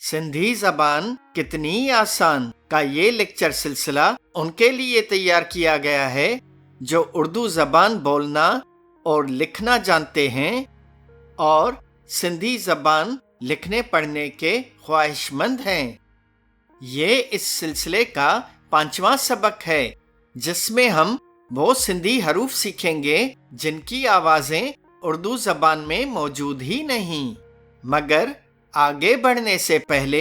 सिंधी जबान कितनी आसान का ये लेक्चर सिलसिला उनके लिए तैयार किया गया है जो उर्दू जबान बोलना और लिखना जानते हैं और सिंधी जबान लिखने पढ़ने के ख्वाहिशमंद हैं। ये इस सिलसिले का 5वां सबक है जिसमें हम वो सिंधी हरूफ सीखेंगे जिनकी आवाजें उर्दू जबान में मौजूद ही नहीं। मगर आगे बढ़ने से पहले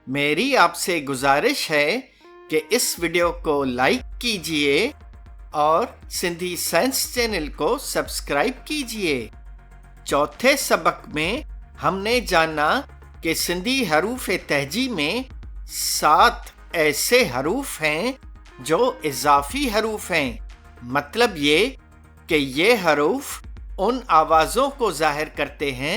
मेरी आपसे गुजारिश है कि इस वीडियो को लाइक कीजिए और सिंधी साइंस चैनल को सब्सक्राइब कीजिए। चौथे सबक में हमने जाना कि सिंधी हरूफ तहजी में 7 ऐसे हरूफ हैं जो इजाफी हरूफ हैं। मतलब ये कि ये हरूफ उन आवाज़ों को जाहिर करते हैं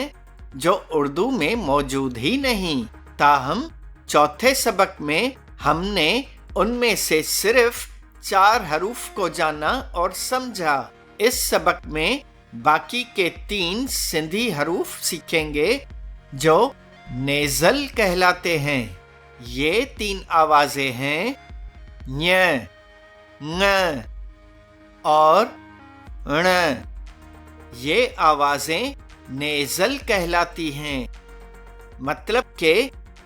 जो उर्दू में मौजूद ही नहीं। ताहम चौथे सबक में हमने उनमें से सिर्फ 4 हरूफ को जाना और समझा। इस सबक में बाकी के 3 सिंधी हरूफ सीखेंगे जो नेज़ल कहलाते हैं। ये 3 आवाजें हैं ञ, ङ और ण। ये आवाजें नेज़ल कहलाती हैं। मतलब कि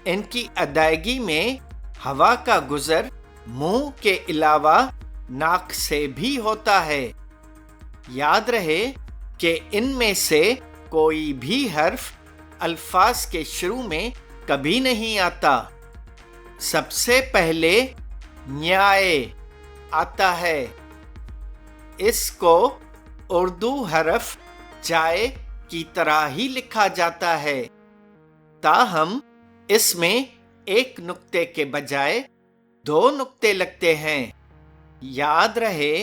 इनकी अदायगी में हवा का गुजर मुंह के अलावा नाक से भी होता है। याद रहे कि इनमें से कोई भी हर्फ अल्फाज के शुरू में कभी नहीं आता। सबसे पहले न्याय आता है। इसको उर्दू हरफ जाए की तरह ही लिखा जाता है, ताहम इसमें एक नुक्ते के बजाय 2 नुक्ते लगते हैं। याद रहे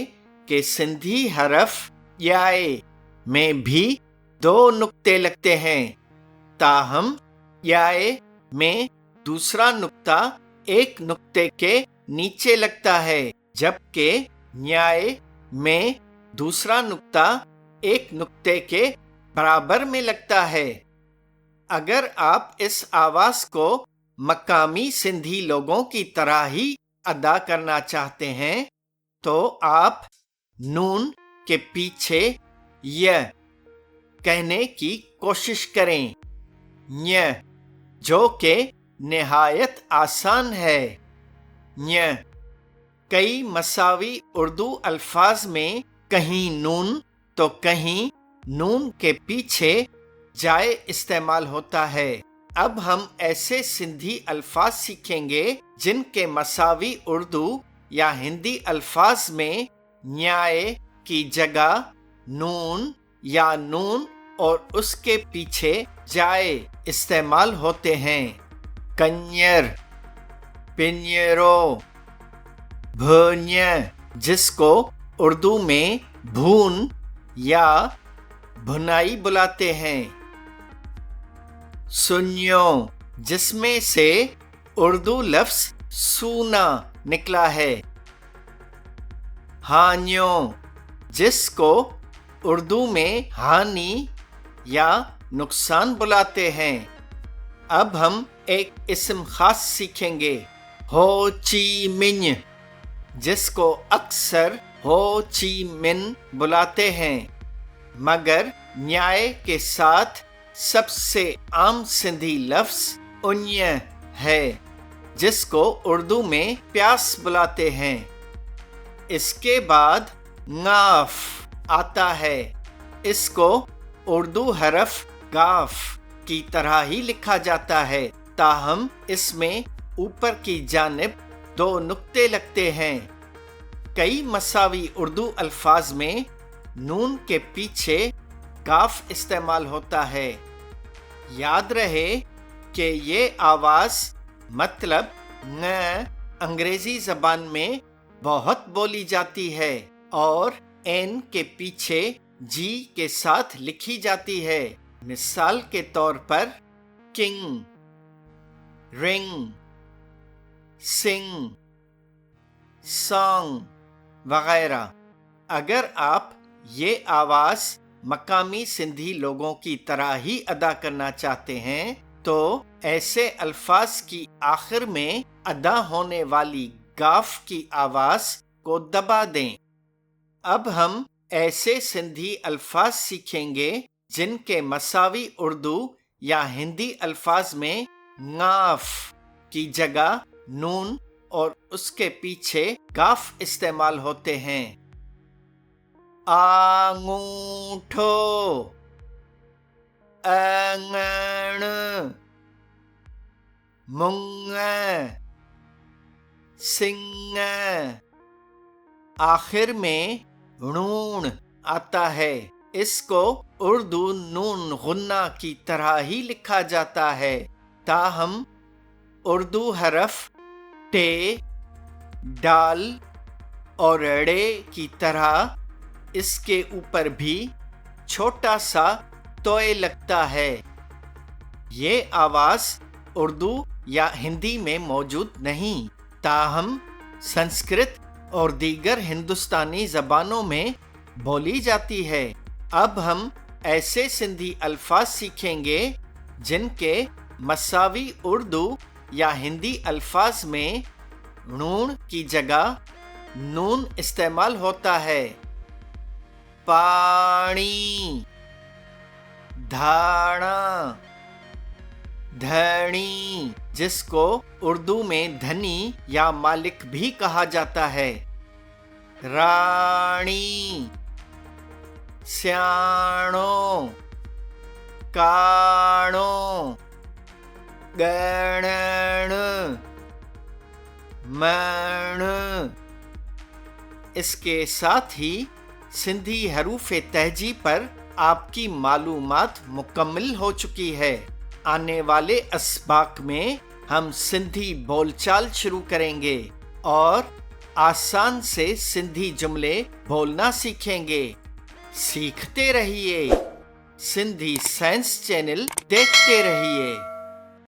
कि सिंधी हरफ याए में भी 2 नुक्ते लगते हैं, ताहम याए में दूसरा नुक्ता एक नुक्ते के नीचे लगता है, जबकि न्याय में दूसरा नुक्ता एक नुक्ते के बराबर में लगता है। अगर आप इस आवाज को मकामी सिंधी लोगों की तरह ही अदा करना चाहते हैं तो आप नून के पीछे य कहने की कोशिश करें, ञ, जो कि निहायत आसान है। ञ कई मसावी उर्दू अल्फाज में कहीं नून तो कहीं नून के पीछे जाए इस्तेमाल होता है। अब हम ऐसे सिंधी अल्फाज सीखेंगे जिनके मसावी उर्दू या हिंदी अल्फाज में न्याय की जगह नून या नून और उसके पीछे जाए इस्तेमाल होते हैं। कन्यर, पिन्यरो, भुन्य जिसको उर्दू में भून या भुनाई बुलाते हैं। सुन्यो जिसमें से उर्दू लफ्ज सूना निकला है। हान्यो जिसको उर्दू में हानि या नुकसान बुलाते हैं। अब हम एक इस्म खास सीखेंगे, हो ची मिन्ह, जिसको अक्सर हो ची मिन बुलाते हैं, मगर न्याय के साथ सबसे आम सिंधी लफ्ज उन्य है, जिसको उर्दू में प्यास बुलाते हैं। इसके बाद गाफ आता है। इसको उर्दू हरफ गाफ की तरह ही लिखा जाता है, ताहम इसमें ऊपर की जानिब 2 नुक्ते लगते हैं। कई मसावी उर्दू अल्फाज में नून के पीछे गाफ इस्तेमाल होता है। याद रहे कि ये आवाज मतलब न अंग्रेजी जबान में बहुत बोली जाती है और एन के पीछे जी के साथ लिखी जाती है। मिसाल के तौर पर किंग, रिंग, सिंग, सॉन्ग वगैरह। अगर आप ये आवाज मकामी सिंधी लोगों की तरह ही अदा करना चाहते हैं तो ऐसे अल्फाज की आखिर में अदा होने वाली गाफ की आवाज को दबा दें। अब हम ऐसे सिंधी अल्फाज सीखेंगे जिनके मसावी उर्दू या हिंदी अल्फाज में गाफ की जगह नून और उसके पीछे गाफ इस्तेमाल होते हैं। आंगूठो, आंगण, मुंग, सिंग। आखिर में नून आता है। इसको उर्दू नून गुन्ना की तरह ही लिखा जाता है, ताहम उर्दू हरफ टे, डाल और ड़े की तरह इसके ऊपर भी छोटा सा तोय लगता है। ये आवाज उर्दू या हिंदी में मौजूद नहीं, ताहम संस्कृत और दीगर हिंदुस्तानी जबानों में बोली जाती है। अब हम ऐसे सिंधी अल्फाज सीखेंगे जिनके मसावी उर्दू या हिंदी अल्फाज में नून की जगह नून इस्तेमाल होता है। पानी, धाना, धनी, जिसको उर्दू में धनी या मालिक भी कहा जाता है। रानी, स्याणो, काणो, गणन, मण। इसके साथ ही सिंधी हरूफ तहजी पर आपकी मालूमात मुकम्मल हो चुकी है। आने वाले असबाक में हम सिंधी बोलचाल शुरू करेंगे और आसान से सिंधी जुमले बोलना सीखेंगे। सीखते रहिए। सिंधी साइंस चैनल देखते रहिए।